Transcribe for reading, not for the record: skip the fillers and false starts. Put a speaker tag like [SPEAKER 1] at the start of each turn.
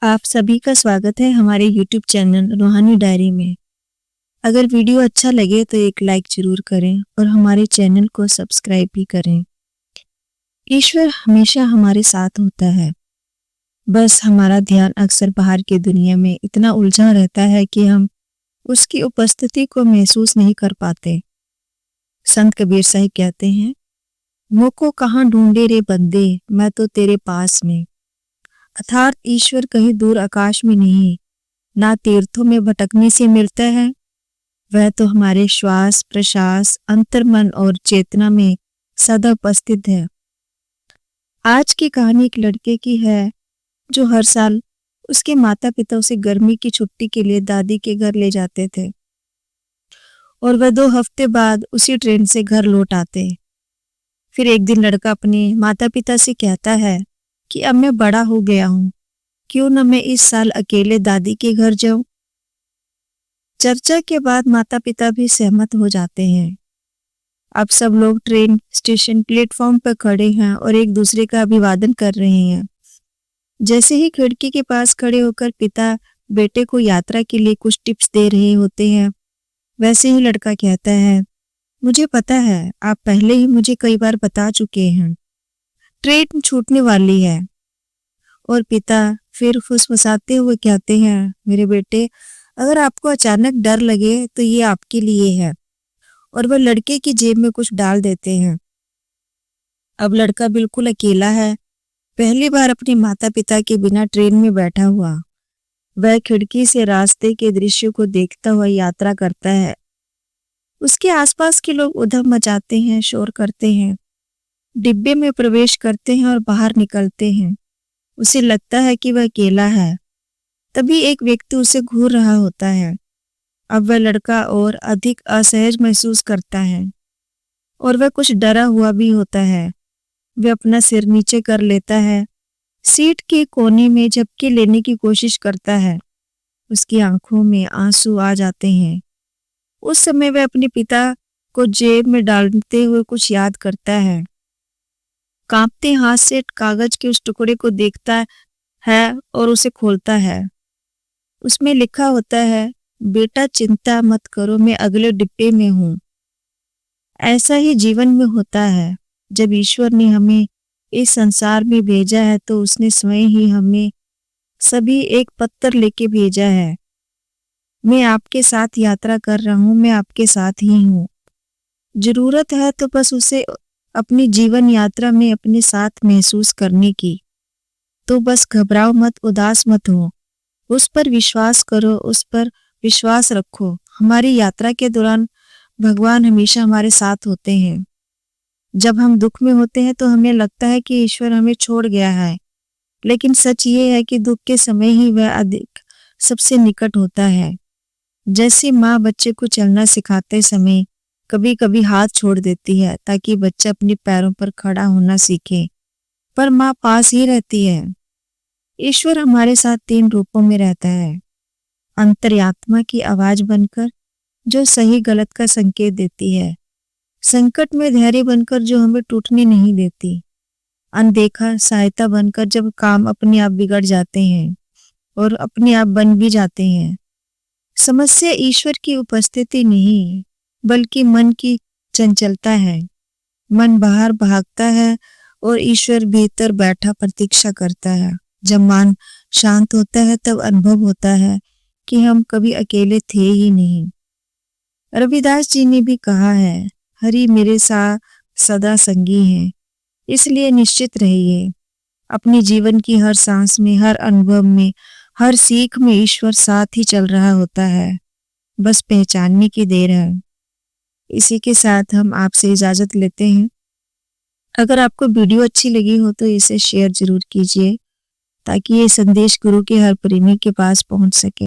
[SPEAKER 1] आप सभी का स्वागत है हमारे YouTube चैनल रूहानी डायरी में। अगर वीडियो अच्छा लगे तो एक लाइक जरूर करें और हमारे चैनल को सब्सक्राइब भी करें। ईश्वर हमेशा हमारे साथ होता है, बस हमारा ध्यान अक्सर बाहर की दुनिया में इतना उलझा रहता है कि हम उसकी उपस्थिति को महसूस नहीं कर पाते। संत कबीर साहिब कहते हैं, मोको कहाँ ढूंढे रे बंदे, मैं तो तेरे पास में। अर्थात ईश्वर कहीं दूर आकाश में नहीं, ना तीर्थों में भटकने से मिलता है, वह तो हमारे श्वास प्रश्वास अंतर्मन और चेतना में सदा उपस्थित है। आज की कहानी एक लड़के की है जो हर साल उसके माता पिता उसे गर्मी की छुट्टी के लिए दादी के घर ले जाते थे और वह 2 हफ्ते बाद उसी ट्रेन से घर लौट आते। फिर एक दिन लड़का अपने माता पिता से कहता है कि अब मैं बड़ा हो गया हूँ, क्यों न मैं इस साल अकेले दादी के घर जाऊं। चर्चा के बाद माता पिता भी सहमत हो जाते हैं। अब सब लोग ट्रेन स्टेशन प्लेटफॉर्म पर खड़े हैं और एक दूसरे का अभिवादन कर रहे हैं। जैसे ही खिड़की के पास खड़े होकर पिता बेटे को यात्रा के लिए कुछ टिप्स दे रहे होते हैं, वैसे ही लड़का कहता है, मुझे पता है, आप पहले ही मुझे कई बार बता चुके हैं, ट्रेन छूटने वाली है। और पिता फिर फुसफुसाते हुए कहते हैं, मेरे बेटे, अगर आपको अचानक डर लगे तो ये आपके लिए है। और वह लड़के की जेब में कुछ डाल देते हैं। अब लड़का बिल्कुल अकेला है, पहली बार अपने माता पिता के बिना ट्रेन में बैठा हुआ। वह खिड़की से रास्ते के दृश्य को देखता हुआ यात्रा करता है। उसके आसपास के लोग उधम मचाते हैं, शोर करते हैं, डिब्बे में प्रवेश करते हैं और बाहर निकलते हैं। उसे लगता है कि वह अकेला है। तभी एक व्यक्ति उसे घूर रहा होता है। अब वह लड़का और अधिक असहज महसूस करता है और वह कुछ डरा हुआ भी होता है। वह अपना सिर नीचे कर लेता है, सीट के कोने में झपकी लेने की कोशिश करता है। उसकी आंखों में आंसू आ जाते हैं। उस समय वह अपने पिता को जेब में डालते हुए कुछ याद करता है। कांपते हाथ से कागज के उस टुकड़े को देखता है और उसे खोलता है। उसमें लिखा होता है, बेटा चिंता मत करो, मैं अगले डिब्बे में हूं। ऐसा ही जीवन में होता है। जब ईश्वर ने हमें इस संसार में भेजा है तो उसने स्वयं ही हमें सभी एक पत्र लेके भेजा है। मैं आपके साथ यात्रा कर रहा हूं, मैं आपके साथ ही हूं। जरूरत है तो बस उसे अपनी जीवन यात्रा में अपने साथ महसूस करने की। तो बस घबराओ मत, उदास मत हो, उस पर विश्वास करो, उस पर विश्वास रखो। हमारी यात्रा के दौरान भगवान हमेशा हमारे साथ होते हैं। जब हम दुख में होते हैं तो हमें लगता है कि ईश्वर हमें छोड़ गया है, लेकिन सच ये है कि दुख के समय ही वह अधिक सबसे निकट होता है। जैसे माँ बच्चे को चलना सिखाते समय कभी कभी हाथ छोड़ देती है ताकि बच्चा अपने पैरों पर खड़ा होना सीखे, पर माँ पास ही रहती है। ईश्वर हमारे साथ 3 रूपों में रहता है। अंतर्यात्मा की आवाज बनकर जो सही गलत का संकेत देती है, संकट में धैर्य बनकर जो हमें टूटने नहीं देती, अनदेखा सहायता बनकर जब काम अपने आप बिगड़ जाते हैं और अपने आप बन भी जाते हैं। समस्या ईश्वर की उपस्थिति नहीं बल्कि मन की चंचलता है। मन बाहर भागता है और ईश्वर भीतर बैठा प्रतीक्षा करता है। जब मन शांत होता है तब अनुभव होता है कि हम कभी अकेले थे ही नहीं। रविदास जी ने भी कहा है, हरि मेरे साथ सदा संगी हैं, इसलिए निश्चित रहिए। अपने जीवन की हर सांस में, हर अनुभव में, हर सीख में ईश्वर साथ ही चल रहा होता है, बस पहचानने की देर है। इसी के साथ हम आपसे इजाजत लेते हैं। अगर आपको वीडियो अच्छी लगी हो तो इसे शेयर जरूर कीजिए ताकि ये संदेश गुरु के हर प्रेमी के पास पहुंच सके।